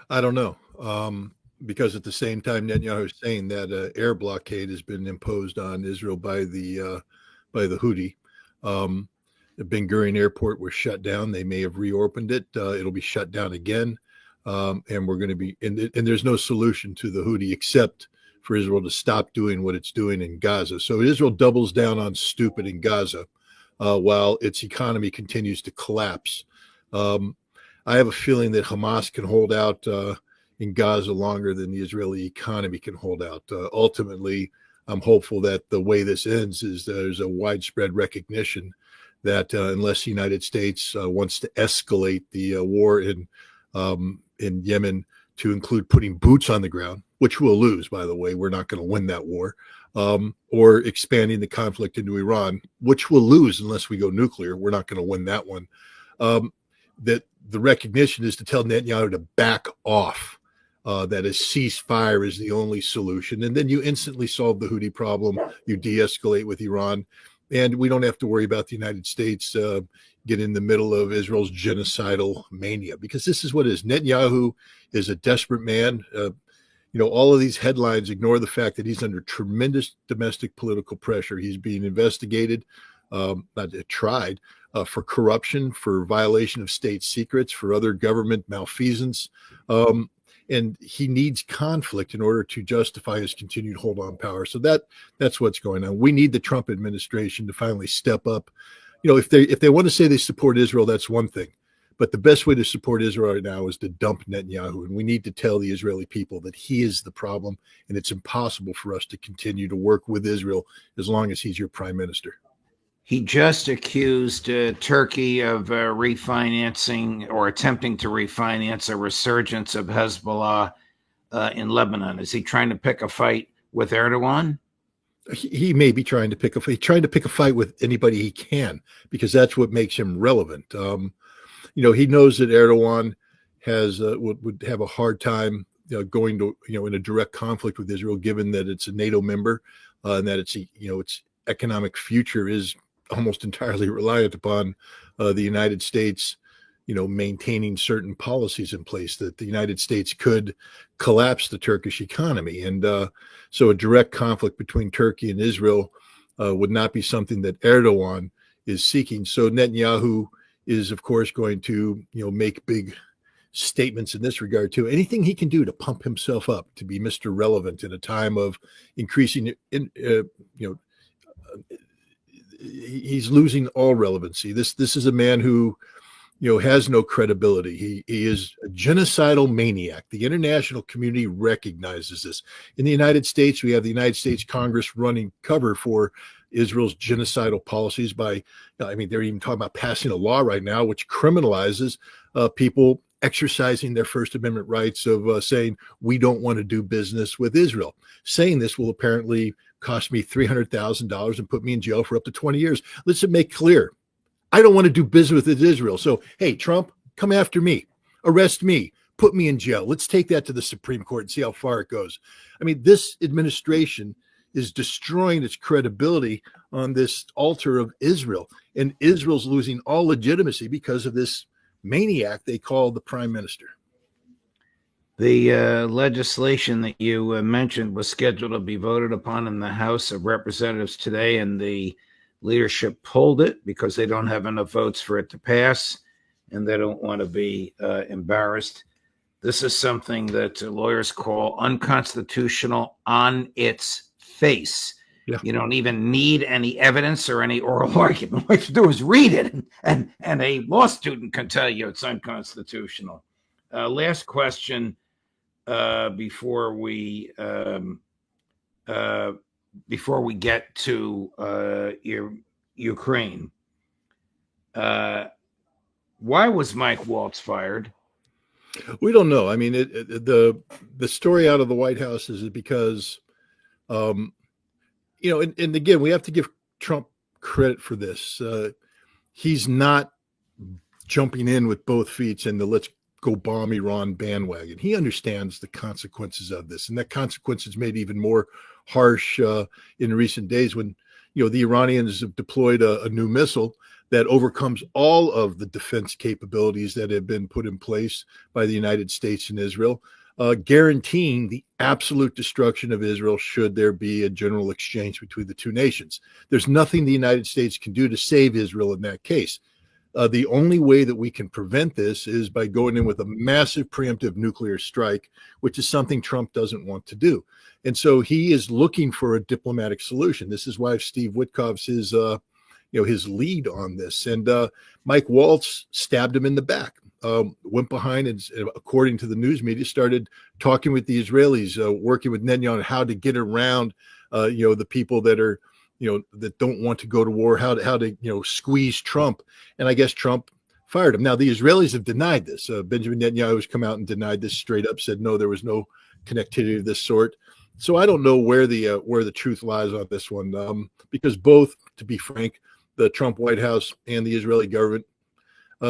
I don't know. Because at the same time, Netanyahu is saying that air blockade has been imposed on Israel by the Houthi. The Ben Gurion airport was shut down. They may have reopened it. It'll be shut down again, and we're going to be. And there's no solution to the Houthi except for Israel to stop doing what it's doing in Gaza. So Israel doubles down on stupid in Gaza, while its economy continues to collapse. I have a feeling that Hamas can hold out in Gaza longer than the Israeli economy can hold out. Ultimately, I'm hopeful that the way this ends is there's a widespread recognition that unless the United States wants to escalate the war in Yemen to include putting boots on the ground, which we'll lose, by the way, we're not going to win that war, or expanding the conflict into Iran, which we'll lose unless we go nuclear. We're not going to win that one. That the recognition is to tell Netanyahu to back off. That a ceasefire is the only solution. And then you instantly solve the Houthi problem. You de-escalate with Iran. And we don't have to worry about the United States get in the middle of Israel's genocidal mania, because this is what it is. Netanyahu is a desperate man. All of these headlines ignore the fact that he's under tremendous domestic political pressure. He's being investigated, tried for corruption, for violation of state secrets, for other government malfeasance. And he needs conflict in order to justify his continued hold on power. So that's what's going on. We need the Trump administration to finally step up. If they want to say they support Israel, that's one thing. But the best way to support Israel right now is to dump Netanyahu. And we need to tell the Israeli people that he is the problem, and it's impossible for us to continue to work with Israel as long as he's your prime minister. He just accused Turkey of refinancing or attempting to refinance a resurgence of Hezbollah in Lebanon. Is he trying to pick a fight with Erdogan? He may be trying to pick a fight with anybody he can, because that's what makes him relevant. He knows that Erdogan would have a hard time going to in a direct conflict with Israel, given that it's a NATO member and that its economic future is almost entirely reliant upon the United States, maintaining certain policies in place, that the United States could collapse the Turkish economy. And so a direct conflict between Turkey and Israel would not be something that Erdogan is seeking. So Netanyahu is, of course, going to, make big statements in this regard too. Anything he can do to pump himself up, to be Mr. Relevant in a time of increasing, he's losing all relevancy. This is a man who, has no credibility. He is a genocidal maniac. The international community recognizes this. In the United States, we have the United States Congress running cover for Israel's genocidal policies by, they're even talking about passing a law right now which criminalizes people exercising their First Amendment rights of saying, we don't want to do business with Israel. Saying this will apparently cost me $300,000 and put me in jail for up to 20 years. Let's make clear, I don't want to do business with Israel. So, hey, Trump, come after me, arrest me, put me in jail. Let's take that to the Supreme Court and see how far it goes. This administration is destroying its credibility on this altar of Israel, and Israel's losing all legitimacy because of this maniac they call the prime minister. The legislation that you mentioned was scheduled to be voted upon in the House of Representatives today, and the leadership pulled it because they don't have enough votes for it to pass, and they don't want to be embarrassed. This is something that lawyers call unconstitutional on its face. Yeah. You don't even need any evidence or any oral argument. What you do is read it, and a law student can tell you it's unconstitutional. Last question before we get to Ukraine. Why was Mike Waltz fired? We don't know. The story out of the White House is because, and again, we have to give Trump credit for this. He's not jumping in with both feet and the let's go bomb Iran bandwagon. He understands the consequences of this, and that consequence is made even more harsh in recent days when, the Iranians have deployed a new missile that overcomes all of the defense capabilities that have been put in place by the United States and Israel, guaranteeing the absolute destruction of Israel should there be a general exchange between the two nations. There's nothing the United States can do to save Israel in that case. The only way that we can prevent this is by going in with a massive preemptive nuclear strike, which is something Trump doesn't want to do. And so he is looking for a diplomatic solution. This is why Steve Witkoff's his lead on this. And Mike Waltz stabbed him in the back, went behind and, according to the news media, started talking with the Israelis, working with Netanyahu on how to get around, the people that are, that don't want to go to war, how to squeeze Trump. And I guess Trump fired him. Now, the Israelis have denied this. Benjamin Netanyahu has come out and denied this straight up, said, no, there was no connectivity of this sort. So I don't know where the truth lies on this one, because both, to be frank, the Trump White House and the Israeli government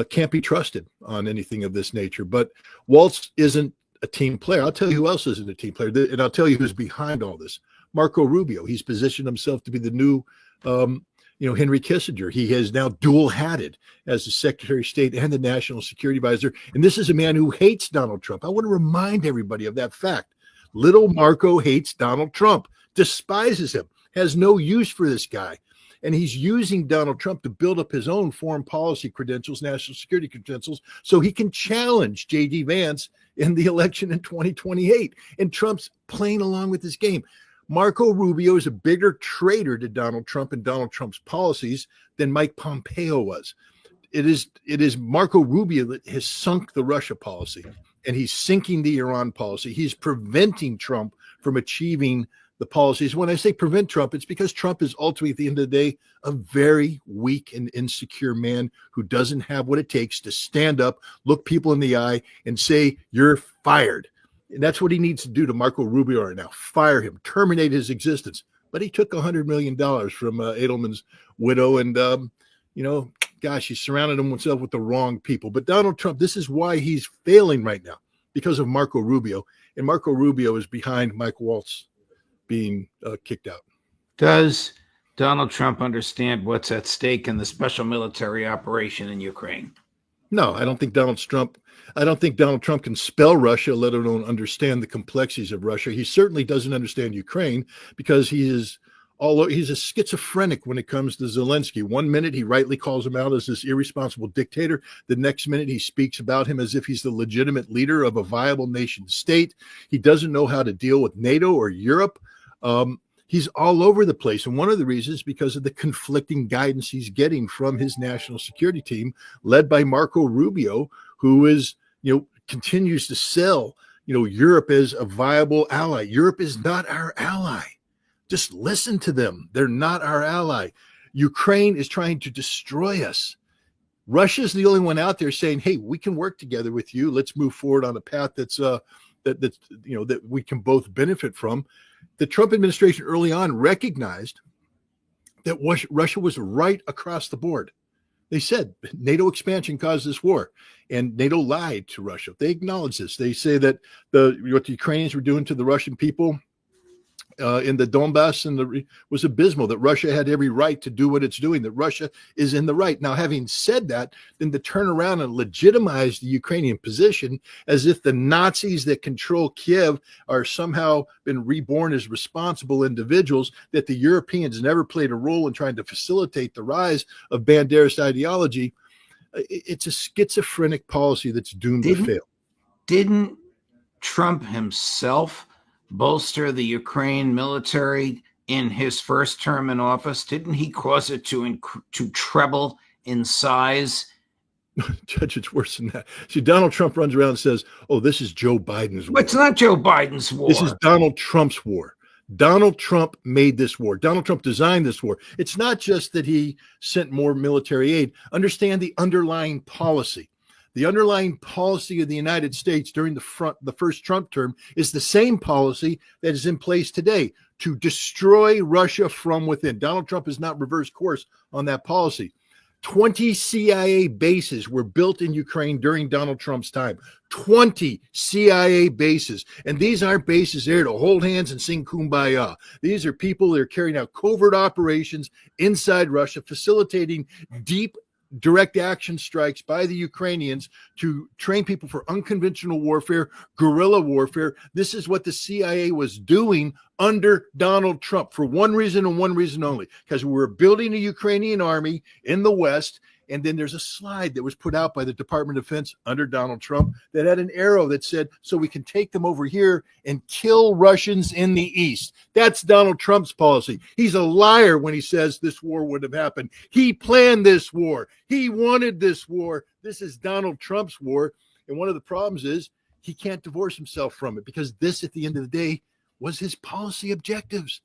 can't be trusted on anything of this nature. But Waltz isn't a team player. I'll tell you who else isn't a team player, and I'll tell you who's behind all this. Marco Rubio. He's positioned himself to be the new, Henry Kissinger. He has now dual-hatted as the Secretary of State and the National Security Advisor. And this is a man who hates Donald Trump. I want to remind everybody of that fact. Little Marco hates Donald Trump, despises him, has no use for this guy. And he's using Donald Trump to build up his own foreign policy credentials, national security credentials, so he can challenge J.D. Vance in the election in 2028. And Trump's playing along with this game. Marco Rubio is a bigger traitor to Donald Trump and Donald Trump's policies than Mike Pompeo was. It is Marco Rubio that has sunk the Russia policy, and he's sinking the Iran policy. He's preventing Trump from achieving the policies. When I say prevent Trump, it's because Trump is ultimately, at the end of the day, a very weak and insecure man who doesn't have what it takes to stand up, look people in the eye, and say, you're fired. And that's what he needs to do to Marco Rubio right now. Fire him, terminate his existence. But he took $100 million from Edelman's widow, and, he surrounded himself with the wrong people. But Donald Trump, this is why he's failing right now, because of Marco Rubio. And Marco Rubio is behind Mike Waltz being kicked out. Does Donald Trump understand what's at stake in the special military operation in Ukraine? No, I don't think Donald Trump can spell Russia, let alone understand the complexities of Russia. He certainly doesn't understand Ukraine, because he's a schizophrenic when it comes to Zelensky. 1 minute he rightly calls him out as this irresponsible dictator. The next minute he speaks about him as if he's the legitimate leader of a viable nation state. He doesn't know how to deal with NATO or Europe. He's all over the place. And one of the reasons is because of the conflicting guidance he's getting from his national security team, led by Marco Rubio, who is, continues to sell, Europe as a viable ally. Europe is not our ally. Just listen to them. They're not our ally. Ukraine is trying to destroy us. Russia's the only one out there saying, hey, we can work together with you. Let's move forward on a path that we can both benefit from. The Trump administration early on recognized that Russia was right across the board. They said NATO expansion caused this war, and NATO lied to Russia. They acknowledge this. They say that what the Ukrainians were doing to the Russian people in the Donbass was abysmal, that Russia had every right to do what it's doing, that Russia is in the right. Now, having said that, then to turn around and legitimize the Ukrainian position as if the Nazis that control Kiev are somehow been reborn as responsible individuals, that the Europeans never played a role in trying to facilitate the rise of Banderist ideology, it's a schizophrenic policy that's doomed to fail. Didn't Trump himself bolster the Ukraine military in his first term in office? Didn't he cause it to treble in size? Judge, it's worse than that. See, Donald Trump runs around and says, oh, this is Joe Biden's war. It's not Joe Biden's war. This is Donald Trump's war. Donald Trump made this war. Donald Trump designed this war. It's not just that he sent more military aid. Understand the underlying policy. The underlying policy of the United States during the first Trump term is the same policy that is in place today, to destroy Russia from within. Donald Trump has not reversed course on that policy. 20 CIA bases were built in Ukraine during Donald Trump's time. 20 CIA bases. And these aren't bases there to hold hands and sing Kumbaya. These are people that are carrying out covert operations inside Russia, facilitating deep direct action strikes by the Ukrainians to train people for unconventional warfare, guerrilla warfare. This is what the CIA was doing under Donald Trump for one reason and one reason only, because we were building a Ukrainian army in the West. And then there's a slide that was put out by the Department of Defense under Donald Trump that had an arrow that said, so we can take them over here and kill Russians in the East. That's Donald Trump's policy. He's a liar when he says this war would have happened. He planned this war. He wanted this war. This is Donald Trump's war. And one of the problems is he can't divorce himself from it, because this, at the end of the day, was his policy objectives.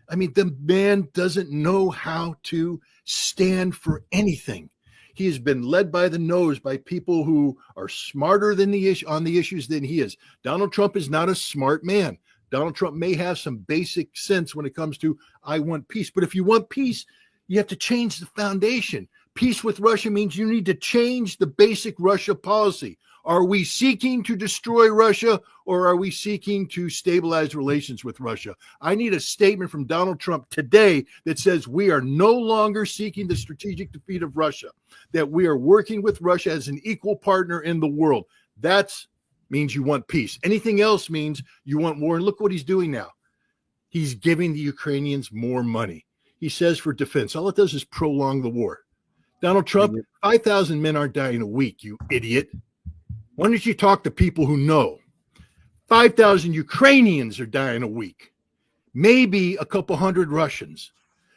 I mean, the man doesn't know how to stand for anything. He has been led by the nose by people who are smarter than on the issues than he is. Donald Trump is not a smart man. Donald Trump may have some basic sense when it comes to, I want peace. But if you want peace, you have to change the foundation. Peace with Russia means you need to change the basic Russia policy. Are we seeking to destroy Russia, or are we seeking to stabilize relations with Russia? I need a statement from Donald Trump today that says we are no longer seeking the strategic defeat of Russia, that we are working with Russia as an equal partner in the world. That means you want peace. Anything else means you want war. And look what he's doing now. He's giving the Ukrainians more money. He says for defense. All it does is prolong the war. Donald Trump, 5,000 men aren't dying a week, you idiot. Why don't you talk to people who know? 5,000 Ukrainians are dying a week, maybe a couple hundred Russians.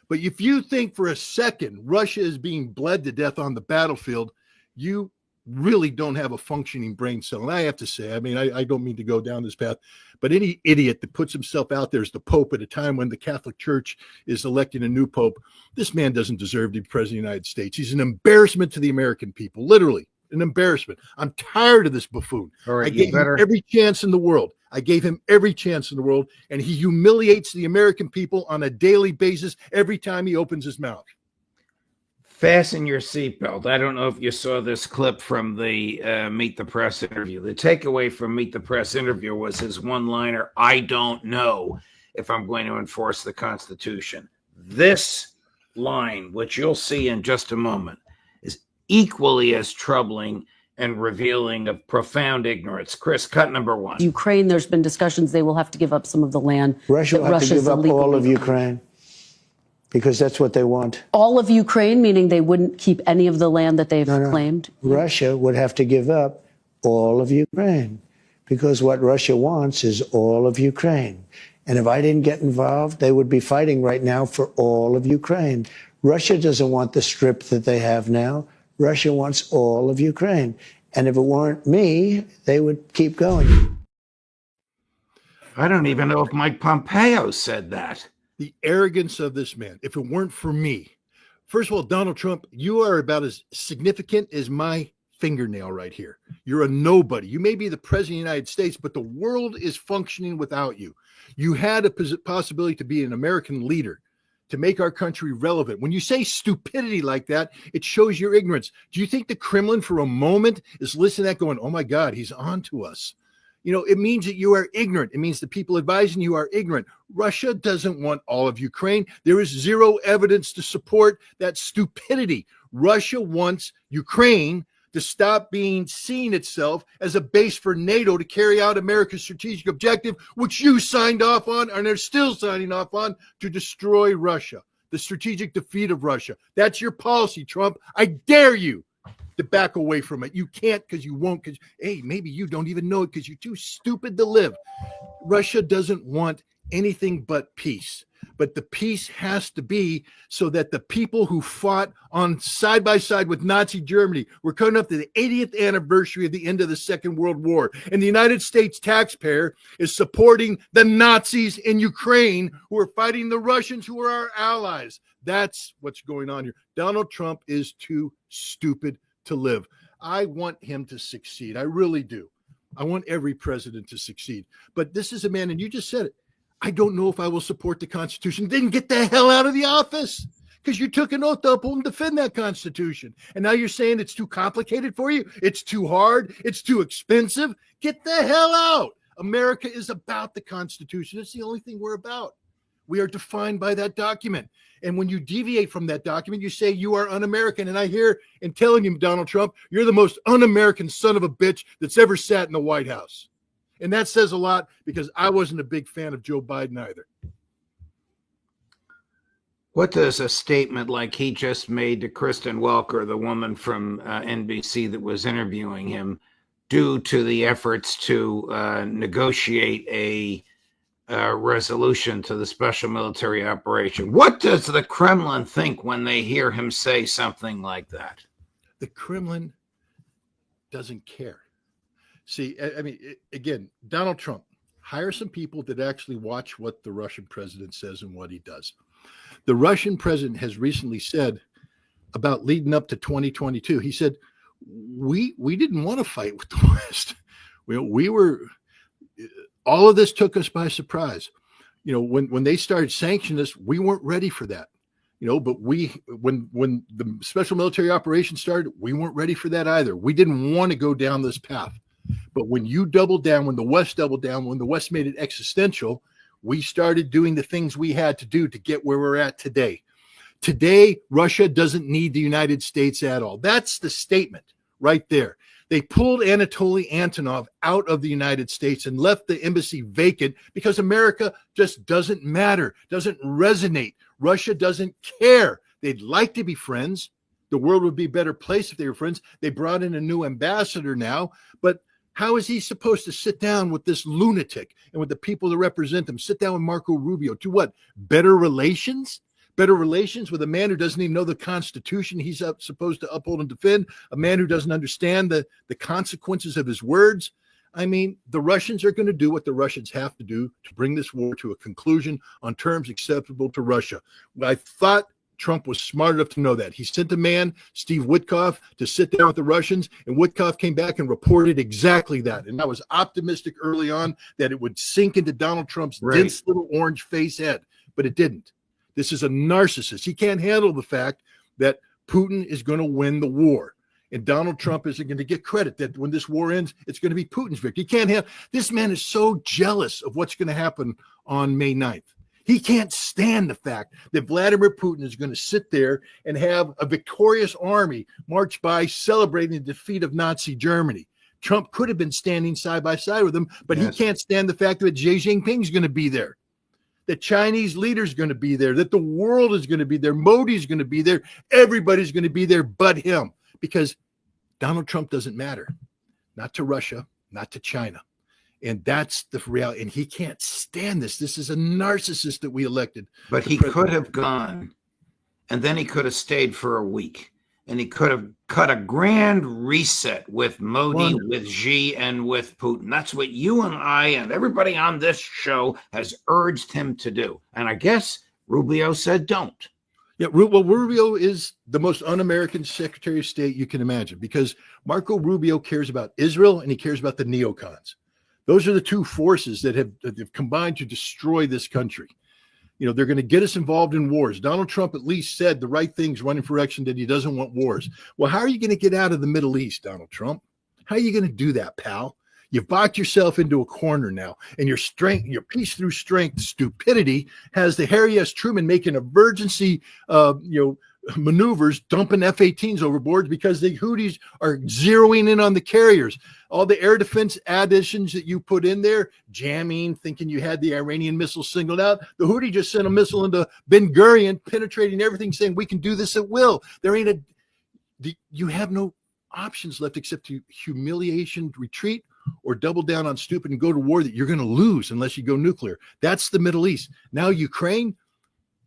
But if you think for a second Russia is being bled to death on the battlefield, you really don't have a functioning brain cell. And I have to say, I mean, I don't mean to go down this path, but any idiot that puts himself out there as the Pope at a time when the Catholic Church is electing a new Pope, this man doesn't deserve to be president of the United States. He's an embarrassment to the American people, literally. An embarrassment. I'm tired of this buffoon. All right, I gave him every chance in the world. And he humiliates the American people on a daily basis every time he opens his mouth. Fasten your seatbelt. I don't know if you saw this clip from the Meet the Press interview. The takeaway from Meet the Press interview was his one-liner, I don't know if I'm going to enforce the Constitution. This line, which you'll see in just a moment, equally as troubling and revealing of profound ignorance. Chris, cut number one. Ukraine, there's been discussions they will have to give up some of the land. Russia will have to give up all of Ukraine because that's what they want. All of Ukraine, meaning they wouldn't keep any of the land that they've claimed? Russia would have to give up all of Ukraine because what Russia wants is all of Ukraine. And if I didn't get involved, they would be fighting right now for all of Ukraine. Russia doesn't want the strip that they have now. Russia wants all of Ukraine. And if it weren't me, they would keep going. I don't even know if Mike Pompeo said that. The arrogance of this man. If it weren't for me. First of all, Donald Trump, you are about as significant as my fingernail right here. You're a nobody. You may be the president of the United States, but the world is functioning without you. You had a possibility to be an American leader, to make our country relevant. When you say stupidity like that, it shows your ignorance. Do you think the Kremlin for a moment is listening to that going, oh my God, he's on to us? You know, it means that you are ignorant. It means the people advising you are ignorant. Russia doesn't want all of Ukraine. There is zero evidence to support that stupidity. Russia wants Ukraine to stop being seen itself as a base for NATO to carry out America's strategic objective, which you signed off on and are still signing off on, to destroy Russia, the strategic defeat of Russia. That's your policy, Trump. I dare you to back away from it. You can't because you won't. Because, hey, maybe you don't even know it because you're too stupid to live. Russia doesn't want anything but peace. But the peace has to be so that the people who fought on side by side with Nazi Germany, we're coming up to the 80th anniversary of the end of the Second World War. And the United States taxpayer is supporting the Nazis in Ukraine who are fighting the Russians who are our allies. That's what's going on here. Donald Trump is too stupid to live. I want him to succeed. I really do. I want every president to succeed. But this is a man, and you just said it, I don't know if I will support the Constitution. Then get the hell out of the office. because you took an oath to uphold and defend that Constitution. And now you're saying it's too complicated for you. It's too hard. It's too expensive. Get the hell out. America is about the Constitution. It's the only thing we're about. We are defined by that document. And when you deviate from that document, you say you are un-American. And I hear in telling you, Donald Trump, you're the most un-American son of a bitch that's ever sat in the White House. And that says a lot, because I wasn't a big fan of Joe Biden either. What does a statement like he just made to Kristen Welker, the woman from NBC that was interviewing him, do to the efforts to negotiate a resolution to the special military operation? What does the Kremlin think when they hear him say something like that? The Kremlin doesn't care. See, I mean, again, Donald Trump, hire some people that actually watch what the Russian president says and what he does. The Russian president has recently said about leading up to 2022, he said, we didn't want to fight with the West. We were, all of this took us by surprise. You know, when they started sanctioning us, we weren't ready for that. You know, but when the special military operation started, we weren't ready for that either. We didn't want to go down this path. But when you doubled down, when the West doubled down, when the West made it existential, we started doing the things we had to do to get where we're at today. Today, Russia doesn't need the United States at all. That's the statement right there. They pulled Anatoly Antonov out of the United States and left the embassy vacant because America just doesn't matter, doesn't resonate. Russia doesn't care. They'd like to be friends. The world would be a better place if they were friends. They brought in a new ambassador now, but how is he supposed to sit down with this lunatic and with the people that represent him? Sit down with Marco Rubio to what? Better relations? Better relations with a man who doesn't even know the Constitution he's supposed to uphold and defend, a man who doesn't understand the consequences of his words. I mean, the Russians are going to do what the Russians have to do to bring this war to a conclusion on terms acceptable to Russia. I thought Trump was smart enough to know that. He sent a man, Steve Witkoff, to sit down with the Russians, and Witkoff came back and reported exactly that. And I was optimistic early on that it would sink into Donald Trump's dense little orange face head, but it didn't. This is a narcissist. He can't handle the fact that Putin is going to win the war. And Donald Trump isn't going to get credit that when this war ends, it's going to be Putin's victory. He can't have, this man is so jealous of what's going to happen on May 9th. He can't stand the fact that Vladimir Putin is going to sit there and have a victorious army march by celebrating the defeat of Nazi Germany. Trump could have been standing side by side with him, but he can't stand the fact that Xi Jinping is going to be there, that Chinese leaders are going to be there, that the world is going to be there, Modi's going to be there, everybody's going to be there but him, because Donald Trump doesn't matter, not to Russia, not to China. And that's the reality. And he can't stand this. This is a narcissist that we elected. But he could have gone, and then he could have stayed for a week, and he could have cut a grand reset with Modi, with Xi, and with Putin. That's what you and I and everybody on this show has urged him to do. And I guess Rubio said don't. Yeah, well, Rubio is the most un-American Secretary of State you can imagine, because Marco Rubio cares about Israel and he cares about the neocons. Those are the two forces that have combined to destroy this country. You know, they're going to get us involved in wars. Donald Trump at least said the right things running for election, that he doesn't want wars. Well, how are you going to get out of the Middle East, Donald Trump? How are you going to do that, pal? You've backed yourself into a corner now, and your strength, your peace through strength stupidity has the Harry S. Truman making emergency, maneuvers, dumping F-18s overboard because the Houthis are zeroing in on the carriers. All the air defense additions that you put in there, jamming, thinking you had the Iranian missile singled out. The Houthi just sent a missile into Ben Gurion, penetrating everything, saying we can do this at will. You have no options left except to humiliation, retreat, or double down on stupid and go to war that you're going to lose unless you go nuclear. That's the Middle East. Now Ukraine,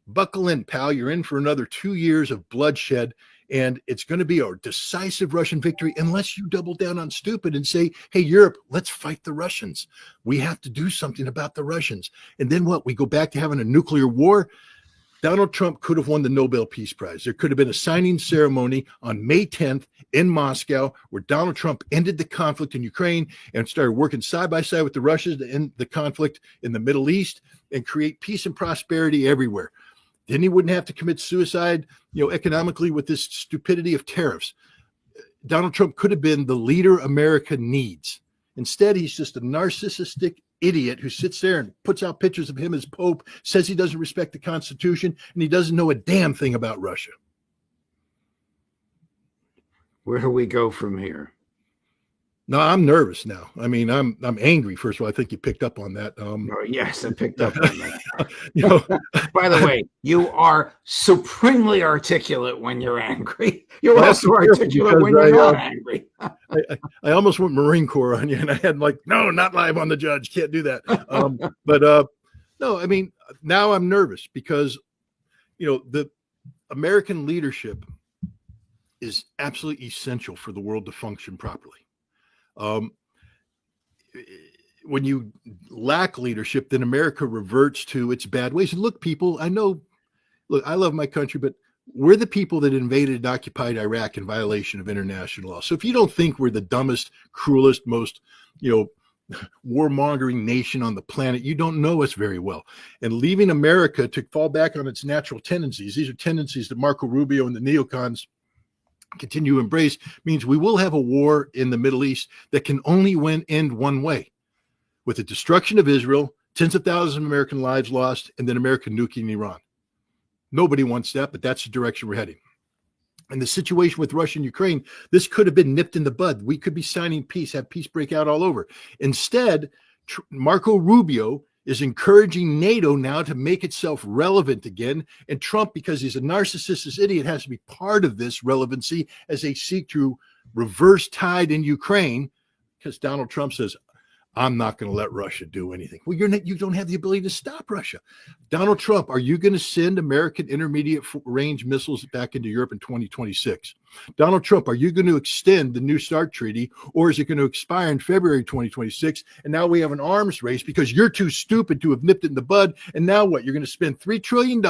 buckle in, pal. You're in for another 2 years of bloodshed, and it's going to be a decisive Russian victory unless you double down on stupid and say, hey, Europe, let's fight the Russians. We have to do something about the Russians. And then what? We go back to having a nuclear war? Donald Trump could have won the Nobel Peace Prize. There could have been a signing ceremony on May 10th in Moscow where Donald Trump ended the conflict in Ukraine and started working side by side with the Russians to end the conflict in the Middle East and create peace and prosperity everywhere. then he wouldn't have to commit suicide, economically with this stupidity of tariffs. Donald Trump could have been the leader America needs. Instead, he's just a narcissistic idiot who sits there and puts out pictures of him as Pope, says he doesn't respect the Constitution, and he doesn't know a damn thing about Russia. Where do we go from here? No, I'm nervous now. I mean, I'm angry. First of all, I think you picked up on that. Oh, yes, I picked up on that. By the way, you are supremely articulate when you're angry. You're also articulate when you're not angry. I almost went Marine Corps on you, and I had no, not live on the judge. Can't do that. No, I mean, now I'm nervous because, the American leadership is absolutely essential for the world to function properly. When you lack leadership, then America reverts to its bad ways. And look, people, I love my country, but we're the people that invaded and occupied Iraq in violation of international law. So if you don't think we're the dumbest, cruelest, most, warmongering nation on the planet, you don't know us very well. And leaving America to fall back on its natural tendencies, these are tendencies that Marco Rubio and the neocons continue to embrace, means we will have a war in the Middle East that can only end one way, with the destruction of Israel, tens of thousands of American lives lost, and then America nuking Iran. Nobody wants that, but that's the direction we're heading. And the situation with Russia and Ukraine, this could have been nipped in the bud. We could be signing peace, have peace break out all over. Instead, Marco Rubio is encouraging NATO now to make itself relevant again. And Trump, because he's a narcissistic idiot, has to be part of this relevancy as they seek to reverse tide in Ukraine, because Donald Trump says, I'm not going to let Russia do anything. Well, you don't have the ability to stop Russia. Donald Trump, are you going to send American intermediate range missiles back into Europe in 2026? Donald Trump, are you going to extend the New START treaty, or is it going to expire in February 2026? And now we have an arms race because you're too stupid to have nipped it in the bud. And now what? You're going to spend $3 trillion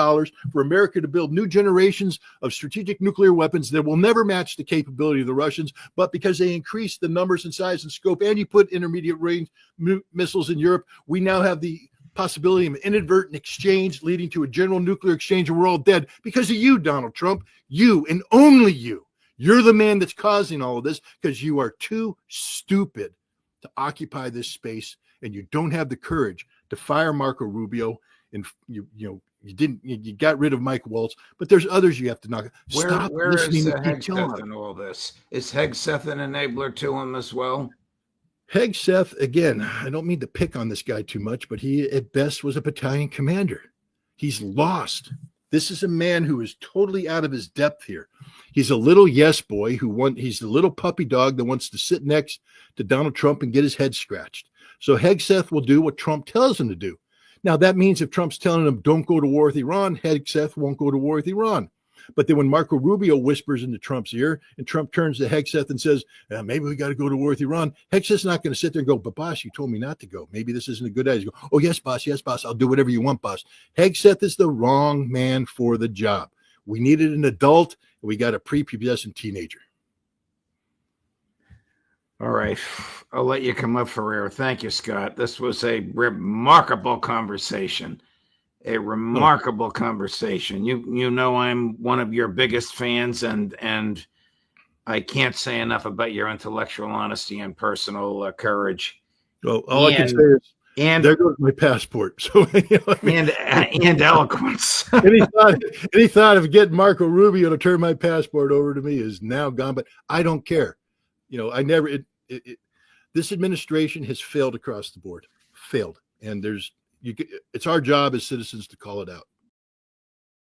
for America to build new generations of strategic nuclear weapons that will never match the capability of the Russians, but because they increase the numbers and size and scope, and you put intermediate range missiles in Europe, we now have the possibility of an inadvertent exchange leading to a general nuclear exchange, and we're all dead because of you, Donald Trump. You and only you. You're the man that's causing all of this because you are too stupid to occupy this space, and you don't have the courage to fire Marco Rubio. And you got rid of Mike Waltz, but there's others you have to knock. Stop where listening is to Hegseth in all this? Is Hegseth an enabler to him as well? Hegseth, again, I don't mean to pick on this guy too much, but he at best was a battalion commander. He's lost. This is a man who is totally out of his depth here. He's a little yes boy he's the little puppy dog that wants to sit next to Donald Trump and get his head scratched. So Hegseth will do what Trump tells him to do. Now, that means if Trump's telling him don't go to war with Iran, Hegseth won't go to war with Iran. But then when Marco Rubio whispers into Trump's ear and Trump turns to Hegseth and says, maybe we got to go to war with Iran, Hegseth's not going to sit there and go, but boss, you told me not to go. Maybe this isn't a good idea. Go, oh, yes, boss. I'll do whatever you want, boss. Hegseth is the wrong man for the job. We needed an adult, and we got a prepubescent teenager. All right. I'll let you come up for air. Thank you, Scott. This was a remarkable conversation. A remarkable conversation. You know I'm one of your biggest fans, and I can't say enough about your intellectual honesty and personal courage. Well, all I can say is, there goes my passport. So and eloquence. any thought of getting Marco Rubio to turn my passport over to me is now gone. But I don't care. This administration has failed across the board. Failed, and it's our job as citizens to call it out.